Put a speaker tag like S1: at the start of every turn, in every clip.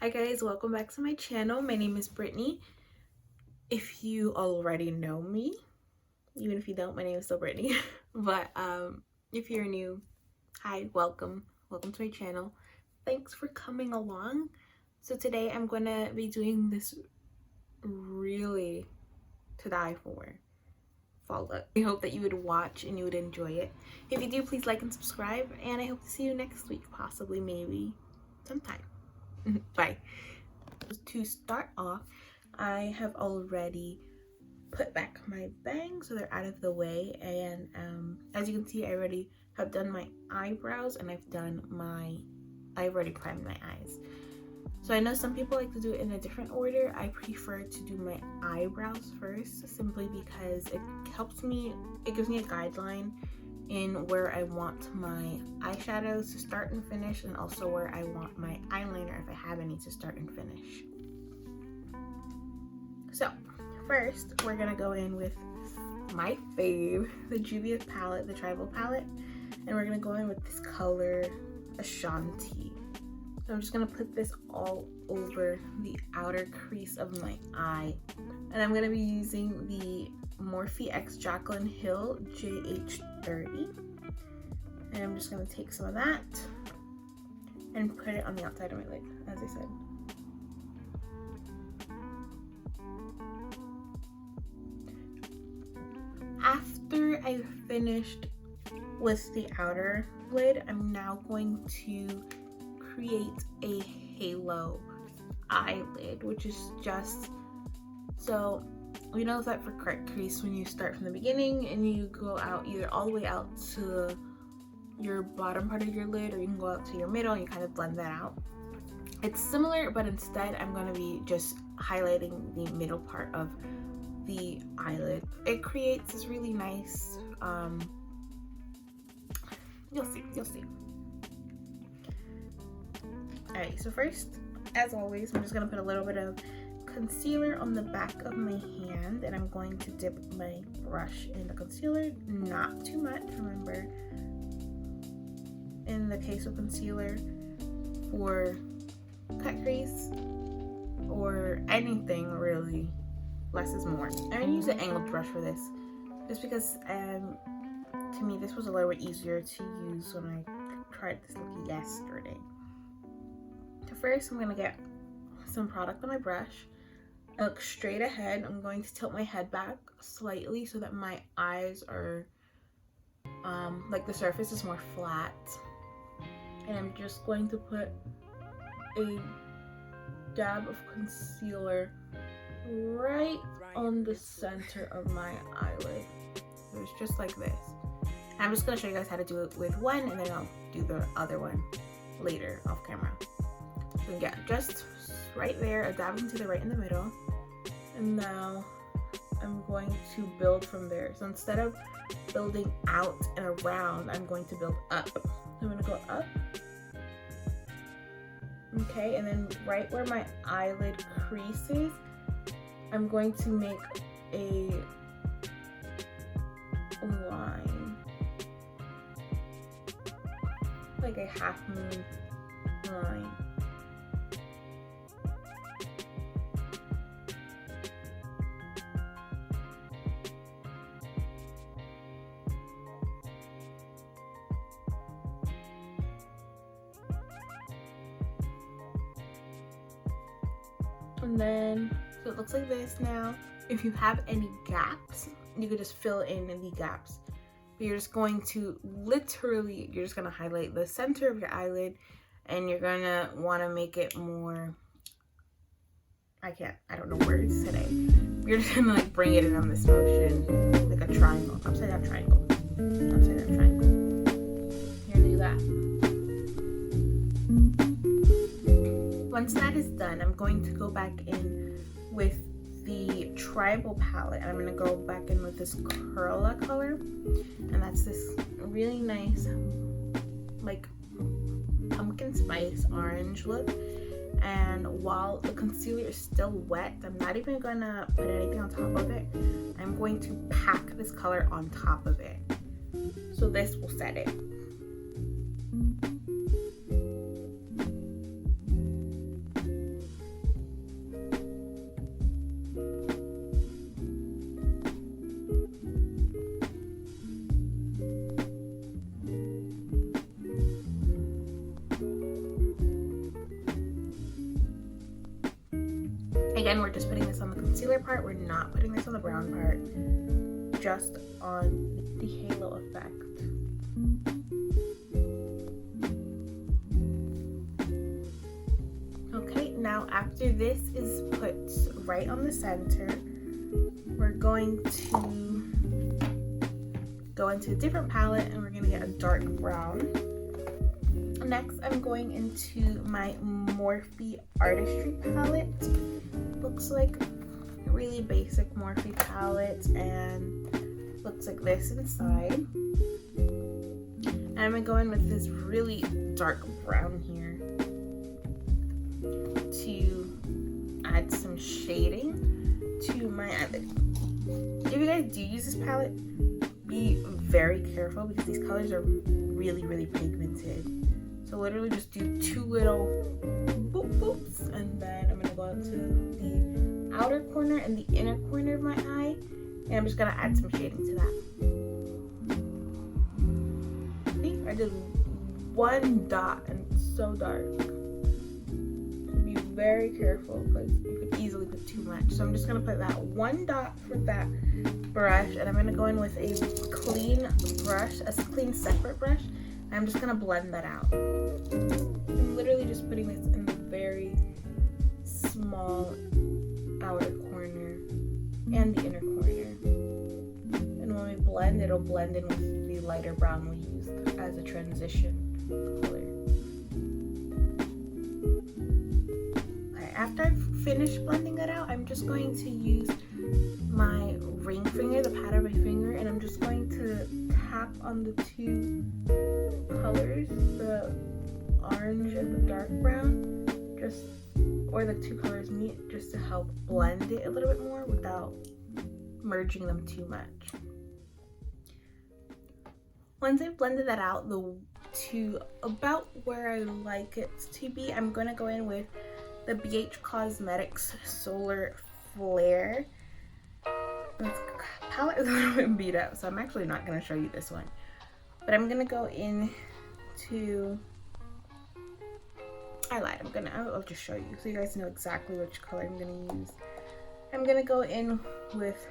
S1: Hi guys, welcome back to my channel. My name is Brittany. If you already know me, even if you don't, my name is still Brittany. But if you're new, hi, welcome to my channel. Thanks for coming along. So today I'm gonna be doing this really to die for fall look. I hope that you would watch and you would enjoy it. If you do, please like and subscribe, and I hope to see you next week, possibly, maybe, sometime. Bye. To start off, I have already put back my bangs so they're out of the way, and as you can see, I already have done my eyebrows and I've already primed my eyes. So I know some people like to do it in a different order. I prefer to do my eyebrows first, simply because it gives me a guideline in where I want my eyeshadows to start and finish, and also where I want my eyeliner, if I have any, to start and finish. So first we're gonna go in with my fave, the Juvia's palette, the Tribal palette, and we're gonna go in with this color Ashanti. So I'm just gonna put this all over the outer crease of my eye, and I'm gonna be using the Morphe X Jaclyn Hill JH30, and I'm just gonna take some of that and put it on the outside of my lid, as I said. After I've finished with the outer lid, I'm now going to create a halo eyelid, which is just so we know that for correct crease, when you start from the beginning and you go out either all the way out to your bottom part of your lid, or you can go out to your middle and you kind of blend that out. It's similar, but instead I'm going to be just highlighting the middle part of the eyelid. It creates this really nice you'll see. Alright, so first, as always, I'm just gonna put a little bit of concealer on the back of my hand, and I'm going to dip my brush in the concealer, not too much. Remember, in the case of concealer for cut crease or anything really, less is more. I'm gonna use an angled brush for this, just because to me this was a little bit easier to use when I tried this look yesterday. So first, I'm gonna get some product on my brush. I look straight ahead. I'm going to tilt my head back slightly so that my eyes are like the surface is more flat, and I'm just going to put a dab of concealer right on the center of my eyelid. So it's just like this. I'm just going to show you guys how to do it with one, and then I'll do the other one later off camera. So yeah, just right there, a dab into the right in the middle, and now I'm going to build from there. So instead of building out and around, I'm going to build up. I'm going to go up. Okay, and then right where my eyelid creases, I'm going to make a line, like a half moon line. And then, so it looks like this now. If you have any gaps, you could just fill in the gaps. But you're just going to you're just gonna highlight the center of your eyelid, and you're gonna wanna make it more, I don't know words today. You're just gonna like bring it in on this motion, like a triangle, upside down triangle, upside down triangle. You're gonna do that. Once that is done, I'm going to go back in with the Tribal palette, and I'm going to go back in with this Curla color, and that's this really nice like pumpkin spice orange look. And while the concealer is still wet, I'm not even going to put anything on top of it. I'm going to pack this color on top of it, so this will set it. Again, we're just putting this on the concealer part. We're not putting this on the brown part, just on the halo effect. Okay, now after this is put right on the center, we're going to go into a different palette and we're going to get a dark brown. Next, I'm going into my Morphe Artistry palette. Looks like a really basic Morphe palette and looks like this inside. And I'm going to go in with this really dark brown here to add some shading to my eyelid. If you guys do use this palette, be very careful because these colors are really, really pigmented. So literally just do 2 little boop boops, and then I'm gonna go into the outer corner and the inner corner of my eye, and I'm just gonna add some shading to that. See, I did 1 dot and it's so dark. So be very careful because you could easily put too much. So I'm just gonna put that 1 dot for that brush, and I'm gonna go in with a clean brush, a clean separate brush. I'm just gonna blend that out. I'm literally just putting this in the very small outer corner and the inner corner. And when we blend, it'll blend in with the lighter brown we used as a transition color. Okay, after I've finished blending that out, I'm just going to use my ring finger, the pad of my finger, and I'm just going to tap on the 2 colors, the orange and the dark brown, just where the 2 colors meet, just to help blend it a little bit more without merging them too much. Once I've blended that out to about where I like it to be, I'm going to go in with the BH Cosmetics Solar Flare. This palette is a little bit beat up, so I'm actually not going to show you this one. But I'm going to go in to, I lied, I'll just show you so you guys know exactly which color I'm going to use. I'm going to go in with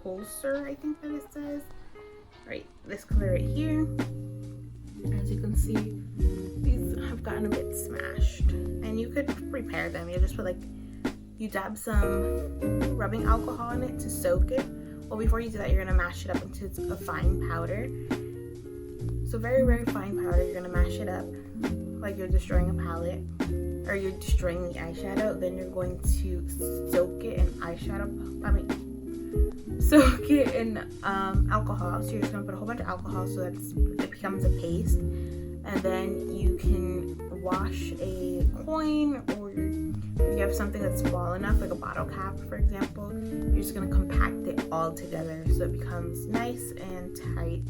S1: Pulsar, I think that it says. Right, this color right here. As you can see, these have gotten a bit smashed. And you could repair them. You just put you dab some rubbing alcohol in it to soak it. Well, before you do that, you're going to mash it up into a fine powder. So very, very fine powder. You're going to mash it up like you're destroying a palette, or you're destroying the eyeshadow. Then you're going to soak it in soak it in alcohol. So you're just going to put a whole bunch of alcohol so that it becomes a paste. And then you can wash a coin, or if you have something that's small enough, like a bottle cap, for example, you're just going to compact it all together so it becomes nice and tight.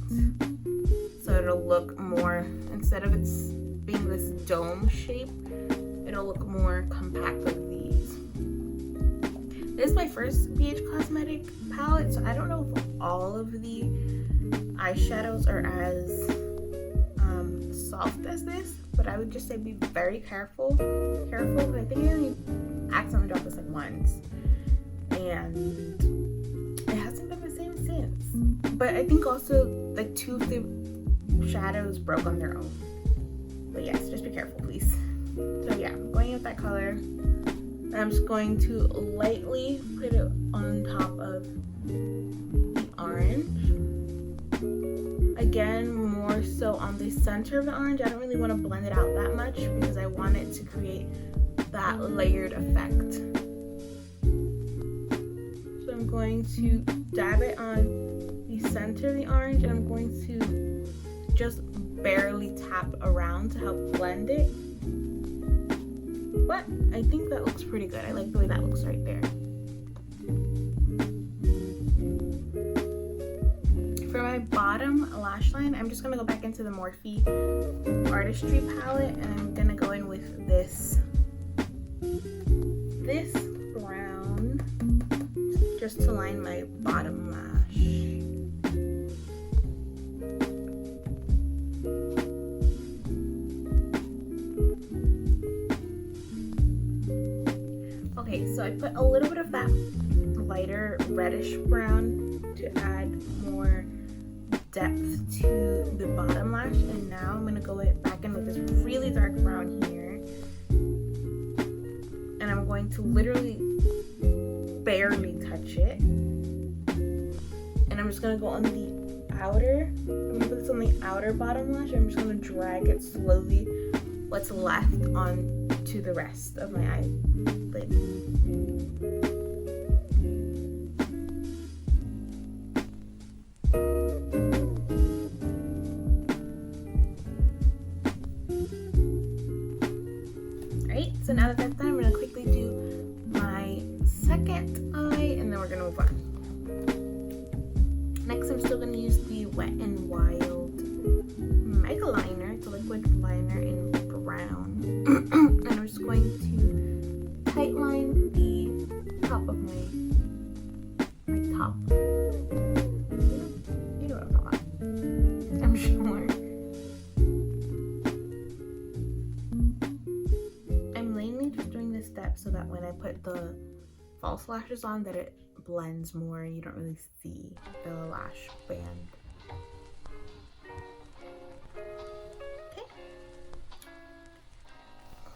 S1: So it'll look more, instead of it being this dome shape, it'll look more compact like these. This is my first BH Cosmetic palette, so I don't know if all of the eyeshadows are as soft as this, but I would just say be very careful, because I think I only accidentally dropped this once, and it hasn't been the same since. But I think also 2 of the shadows broke on their own. But yes, just be careful, please. So yeah, I'm going in with that color, and I'm just going to lightly put it on top of the orange. Again, more so on the center of the orange. I don't really want to blend it out that much because I want it to create that layered effect. So I'm going to dab it on the center of the orange, and I'm going to just barely tap around to help blend it. But I think that looks pretty good. I like the way that looks right there. For my bottom lash line, I'm just going to go back into the Morphe Artistry palette, and I'm going to go in with this brown just to line my bottom lash. Okay, Okay, so I put a little bit of that lighter reddish brown to add more depth to the bottom lash, and now I'm gonna go back in with this really dark brown here, and I'm going to literally barely touch it, and I'm just gonna go on the outer. I'm gonna put this on the outer bottom lash. I'm just gonna drag it slowly, what's left on to the rest of my eyelid. So now that that's done, I'm going to quickly do my second eye, and then we're going to move on. Next, I'm still going to use the Wet n Wild Mega Liner. It's a liquid liner in brown. And I'm just going to tightline the top of my top. You know what I'm talking about. I'm sure. So that when I put the false lashes on, that it blends more and you don't really see the lash band. Okay.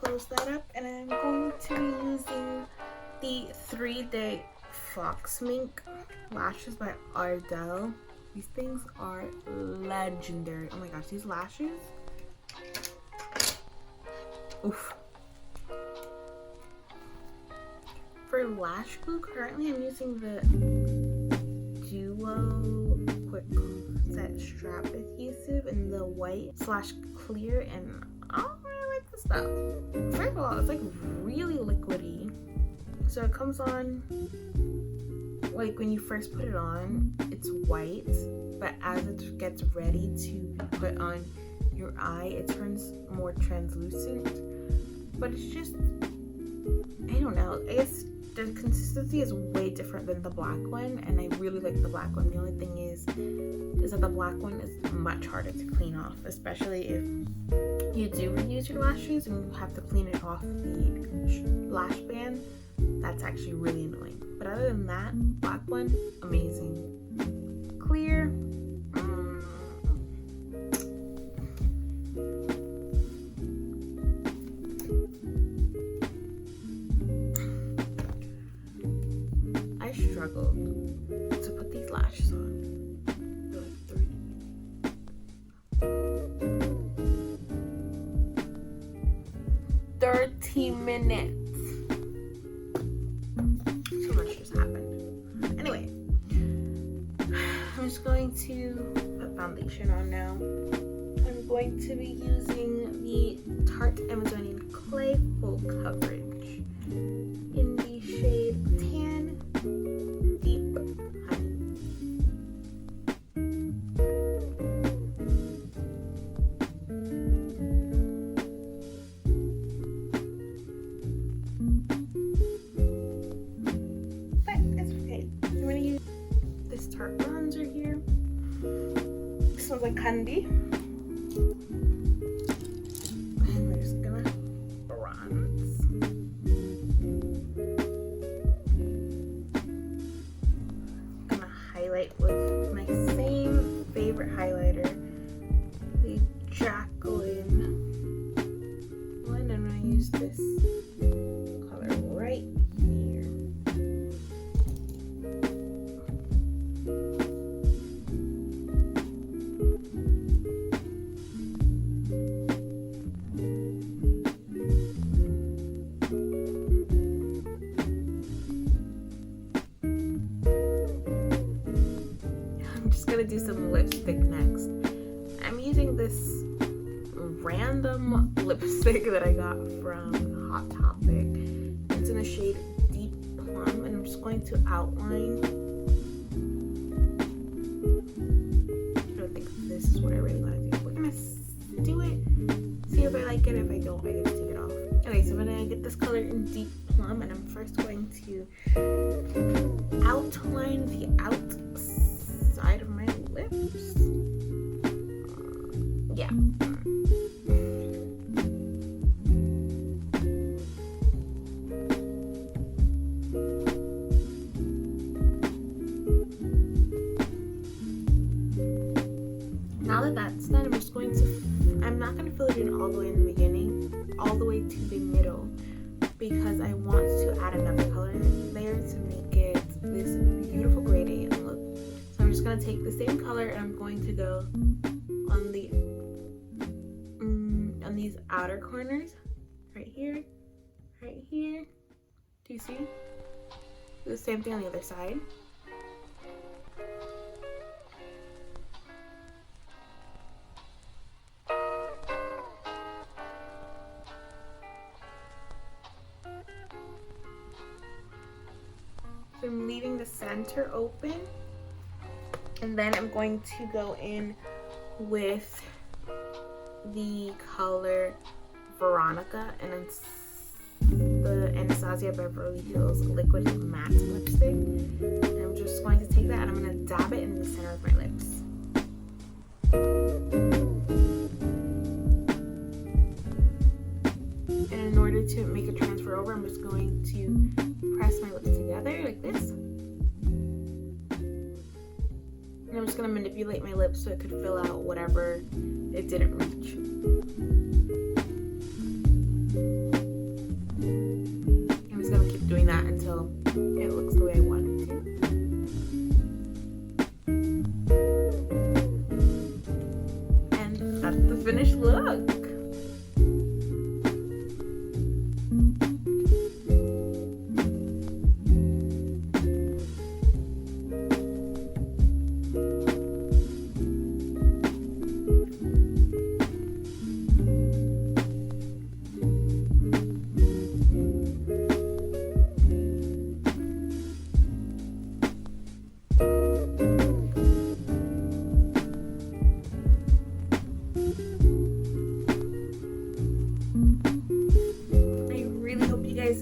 S1: Close that up, and I'm going to be using the 3-Day Fox Mink lashes by Ardell. These things are legendary. Oh my gosh, these lashes. Oof. For lash glue, currently I'm using the Duo Quick Set Strap Adhesive in the white / clear, and I don't really like this stuff. First of all, it's like really liquidy. So it comes on, like when you first put it on, it's white, but as it gets ready to be put on your eye, it turns more translucent. But it's just, I don't know, I guess the consistency is way different than the black one, and I really like the black one. The only thing is that the black one is much harder to clean off, especially if you do reuse your lashes and you have to clean it off the lash band. That's actually really annoying. But other than that, black one, amazing. Clear, I struggled to put these lashes on for like 30 minutes. So much just happened. Anyway, I'm just going to put foundation on now. I'm going to be using the Tarte Amazonian Clay Full Coverage in the shade Tan Deep Honey. But it's okay. I'm going to use this Tarte bronzer here. This smells like candy. And we're just gonna bronze. I'm gonna highlight with my same favorite highlighter, the Jacqueline one. I'm gonna use this color right here. I'm just gonna do some lipstick next. I'm using this random lipstick that I got from Hot Topic. It's in the shade Deep Plum, and I'm just going to outline. I don't think this is what I really want to do. We're gonna do it, see if I like it. If I don't, I just take it off. Okay, so I'm gonna get this color in Deep Plum, and I'm first going to outline the outside of my lips. Yeah. that's done, I'm just going to, I'm not going to fill it in all the way in the beginning, all the way to the middle, because I want to add another color there to make it this beautiful gradient look. So I'm just going to take the same color and I'm going to go on the on these outer corners, right here, right here. Do you see? Do the same thing on the other side. So I'm leaving the center open, and then I'm going to go in with the color Veronica, and it's the Anastasia Beverly Hills Liquid Matte Lipstick. And I'm just going to take that and I'm going to dab it in the center of my lips. And in order to make it transfer over, I'm just going to press my lips together like this. And I'm just going to manipulate my lips so it could fill out whatever it didn't reach. I'm just going to keep doing that until it looks the way I want it to. And that's the finished look.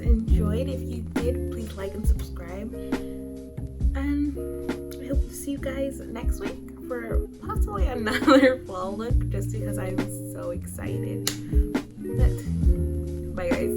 S1: Enjoyed. If you did, please like and subscribe, and I hope to see you guys next week for possibly another fall look, just because I'm so excited. But bye guys.